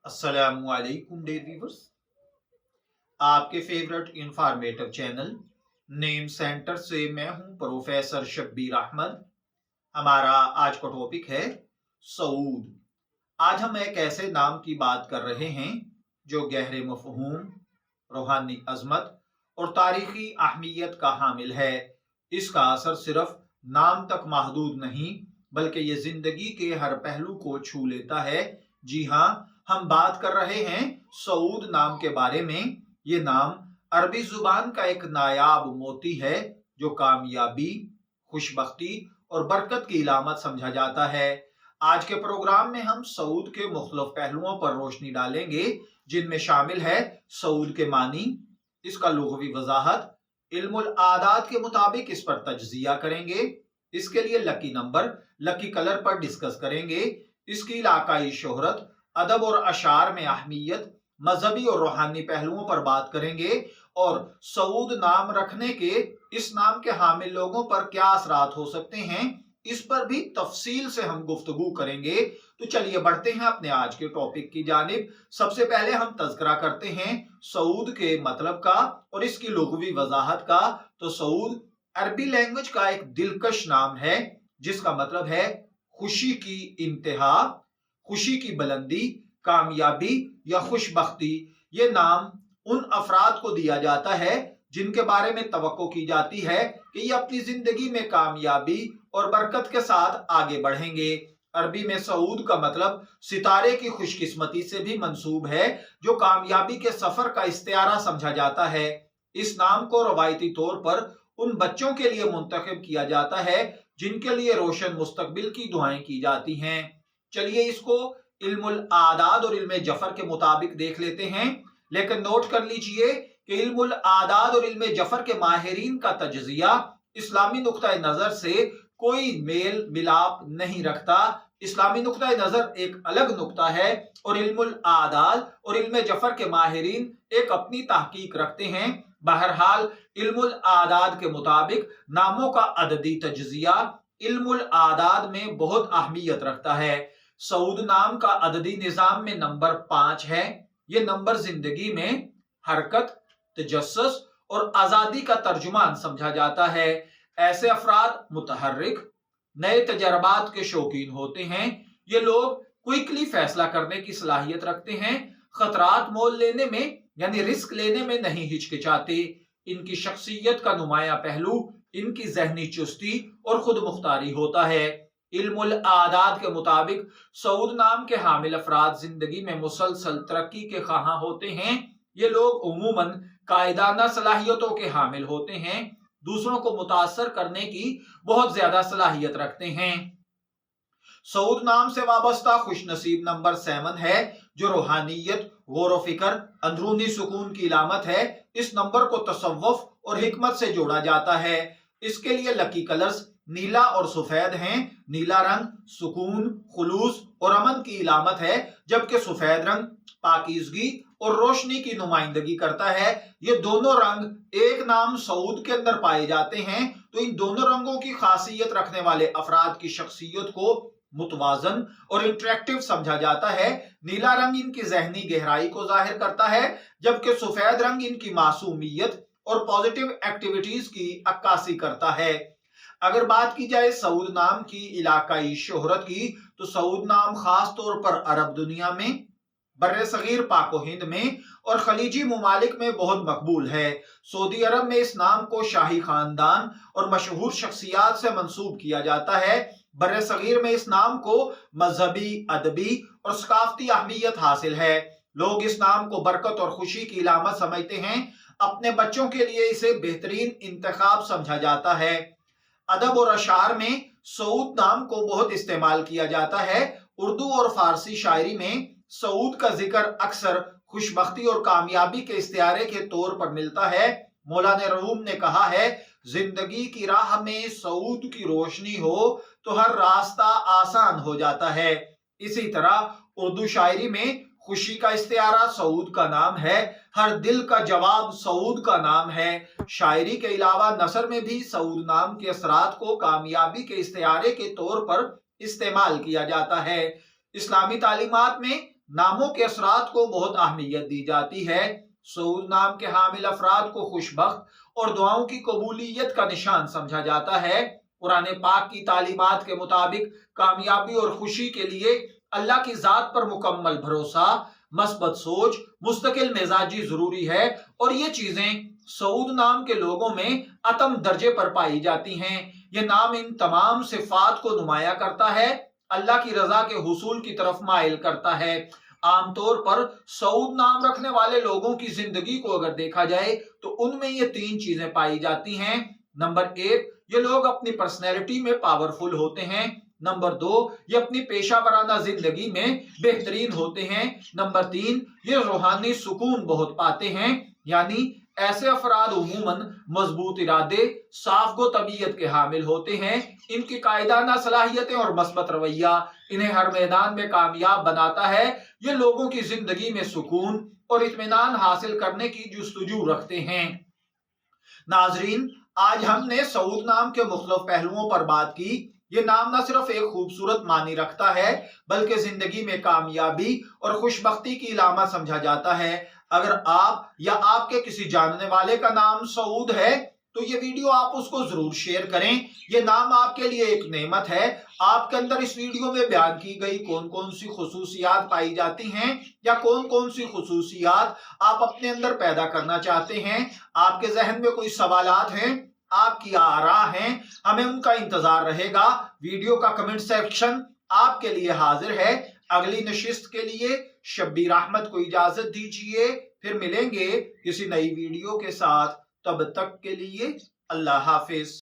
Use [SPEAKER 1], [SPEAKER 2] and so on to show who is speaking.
[SPEAKER 1] अस्सलामुअलैकुम dear viewers, आपके favourite informative channel name centre से मैं हूं प्रोफेसर शब्बीर अहमद। हमारा आज का टॉपिक है सऊद। आज हम एक ऐसे नाम की बात कर रहे हैं जो गहरे मफहूम, रूहानी अजमत और तारीखी अहमियत का हामिल है। इसका असर सिर्फ नाम तक महदूद नहीं बल्कि ये जिंदगी के हर पहलू को छू लेता है। जी हाँ, हम बात कर रहे हैं सऊद नाम के बारे में। ये नाम अरबी जुबान का एक नायाब मोती है जो कामयाबी, खुशबख्ती और बरकत की इलामत समझा जाता है। आज के प्रोग्राम में हम सऊद के मुख्तलिफ पहलुओं पर रोशनी डालेंगे जिनमें शामिल है सऊद के मानी, इसका लुग़वी वजाहत, इल्मुल आदात के मुताबिक इस पर तज्जिया करेंगे, इसके लिए लकी नंबर, लकी कलर पर डिस्कस करेंगे, इसकी इलाकाई शोहरत, अदब और अशार में अहमियत, मजहबी और रूहानी पहलुओं पर बात करेंगे और सऊद नाम रखने के, इस नाम के हामिल लोगों पर क्या असरात हो सकते हैं, इस पर भी तफसील से हम गुफ्तगू करेंगे। तो चलिए बढ़ते हैं अपने आज के टॉपिक की जानिब। सबसे पहले हम तज़किरा करते हैं सऊद के मतलब का और इसकी लुग़वी वजाहत का। तो सऊद अरबी लैंग्वेज का एक दिलकश नाम है जिसका मतलब है खुशी की इंतहा, खुशी की बुलंदी, कामयाबी या खुशबख्ती। ये नाम उन अफराद को दिया जाता है जिनके बारे में तवक्को की जाती है कि ये अपनी जिंदगी में कामयाबी और बरकत के साथ आगे बढ़ेंगे। अरबी में सऊद का मतलब सितारे की खुशकिस्मती से भी मंसूब है जो कामयाबी के सफर का इस्तियारा समझा जाता है। इस नाम को रवायती तौर पर उन बच्चों के लिए मुंतखब किया जाता है जिनके लिए रोशन मुस्तकबिल की दुआएं की जाती हैं। चलिए इसको इल्मुल आदाद और इल्मे जफर के मुताबिक देख लेते हैं, लेकिन नोट कर लीजिए कि इल्मुल आदाद और इल्मे जफर के माहिरीन का तज्जिया इस्लामी नुक्ता नजर से कोई मेल मिलाप नहीं रखता। इस्लामी नुक्ता नजर एक अलग नुक्ता है और इल्मुल आदाद और इल्मे जफर के माहिरीन एक अपनी तहकीक रखते हैं। बहरहाल इल्मुल आदाद के मुताबिक नामों का अददी तज्जिया इल्मुल आदाद में बहुत अहमियत रखता है। सऊद नाम का अददी निजाम में नंबर 5 है। ये नंबर जिंदगी में हरकत, तजस्सुस और आजादी का तर्जुमान समझा जाता है। ऐसे अफराद मुतहर्रिक, नए तजर्बात के शौकीन होते हैं। ये लोग क्विकली फैसला करने की सलाहियत रखते हैं, खतरात मोल लेने में यानी रिस्क लेने में नहीं हिचकिचाते। इनकी शख्सियत का नुमाया पहलू इनकी जहनी चुस्ती और खुद मुख्तारी होता है। इल्मुल आदाद के मुताबिक सऊद नाम के हामिल अफराद जिंदगी में मुसलसल तरक्की के ख्वाहां होते हैं। ये लोग उमूमन कायदाना सलाहियतों के हामिल होते हैं, दूसरों को मुतासर करने की बहुत ज्यादा सलाहियत रखते हैं। सऊद नाम से वाबस्ता खुशनसीब नंबर 7 है जो रूहानियत, गौर फिक्र, अंदरूनी सुकून की इलामत है। इस नंबर को तसव्वुफ और हिकमत से जोड़ा जाता है। इसके लिए लकी कलर्स नीला और सफेद हैं। नीला रंग सुकून, खुलूस और अमन की इलामत है, जबकि सफेद रंग पाकीज़गी और रोशनी की नुमाइंदगी करता है। ये दोनों रंग एक नाम सऊद के अंदर पाए जाते हैं। तो इन दोनों रंगों की खासियत रखने वाले अफराद की शख्सियत को मुतवाजन और इंटरेक्टिव समझा जाता है। नीला रंग इनकी जहनी गहराई को जाहिर करता है, जबकि सफेद रंग इनकी मासूमियत और पॉजिटिव एक्टिविटीज की अक्कासी करता है। अगर बात की जाए सऊद नाम की इलाकाई शोहरत की, तो सऊद नाम खास तौर पर अरब दुनिया में, बर्रे सगीर पाको हिंद में और खलीजी मुमालिक में बहुत मकबूल है। सऊदी अरब में इस नाम को शाही खानदान और मशहूर शख्सियात से मंसूब किया जाता है। बर्रे सगीर में इस नाम को मजहबी, अदबी और सकाफती अहमियत हासिल है। लोग इस नाम को बरकत और खुशी की इलामत समझते हैं। अपने बच्चों के लिए इसे बेहतरीन इंतखाब समझा जाता है। अदब और अशार में सऊद नाम को बहुत इस्तेमाल किया जाता है। उर्दू और फारसी शायरी में सऊद का जिक्र अक्सर खुशबख्ती और कामयाबी के इस्तियारे के तौर पर मिलता है। मौलाना रूम ने कहा है, जिंदगी की राह में सऊद की रोशनी हो तो हर रास्ता आसान हो जाता है। इसी तरह उर्दू शायरी में खुशी का इस्तियारा सऊद का नाम है, हर दिल का जवाब सऊद का नाम है। शायरी के अलावा नसर में भी सऊद नाम के असरात को कामयाबी के इस्तियारे के तौर पर इस्तेमाल किया जाता है। इस्लामी तालीमात में नामों के असरात को बहुत अहमियत दी जाती है। सऊद नाम के हामिल अफराद को खुशबख्त और दुआओं की कबूलियत का निशान समझा जाता है। कुरान पाक की तालीमात के मुताबिक कामयाबी और खुशी के लिए अल्लाह की जात पर मुकम्मल भरोसा, मस्बत सोच, मुस्तकिल मिजाजी जरूरी है और ये चीजें सऊद नाम के लोगों में अतम दर्जे पर पाई जाती हैं। ये नाम इन तमाम सिफात को नुमाया करता है, अल्लाह की रजा के हुसूल की तरफ माइल करता है। आमतौर पर सऊद नाम रखने वाले लोगों की जिंदगी को अगर देखा जाए तो उनमें ये तीन चीजें पाई जाती हैं। नंबर एक, ये लोग अपनी पर्सनैलिटी में पावरफुल होते हैं। नंबर दो, ये अपनी पेशा वराना जिंदगी में बेहतरीन होते हैं। नंबर तीन, ये रूहानी सुकून बहुत पाते हैं। यानी ऐसे अफराद उमूमन मजबूत इरादे, साफ गो तबीयत के हामिल होते हैं। इनकी कायदाना सलाहियतें और मस्बत रवैया इन्हें हर मैदान में कामयाब बनाता है। ये लोगों की जिंदगी में सुकून और इत्मीनान हासिल करने की जुस्तजू रखते हैं। नाजरीन, आज हमने सऊद नाम के मुख्तलिफ पहलुओं पर बात की। ये नाम न सिर्फ एक खूबसूरत मानी रखता है बल्कि जिंदगी में कामयाबी और खुशबख्ती की इलामत समझा जाता है। अगर आप या आपके किसी जानने वाले का नाम सऊद है तो ये वीडियो आप उसको जरूर शेयर करें। ये नाम आपके लिए एक नेमत है। आपके अंदर इस वीडियो में बयान की गई कौन कौन सी खुसूसियात पाई जाती हैं या कौन कौन सी खुसूसियात आप अपने अंदर पैदा करना चाहते हैं। आपके जहन में कोई सवालात हैं, आपकी आरा हैं, हमें उनका इंतजार रहेगा। वीडियो का कमेंट सेक्शन आपके लिए हाजिर है। अगली नशिस्त के लिए शब्बीर अहमद को इजाजत दीजिए। फिर मिलेंगे किसी नई वीडियो के साथ। तब तक के लिए अल्लाह हाफिज।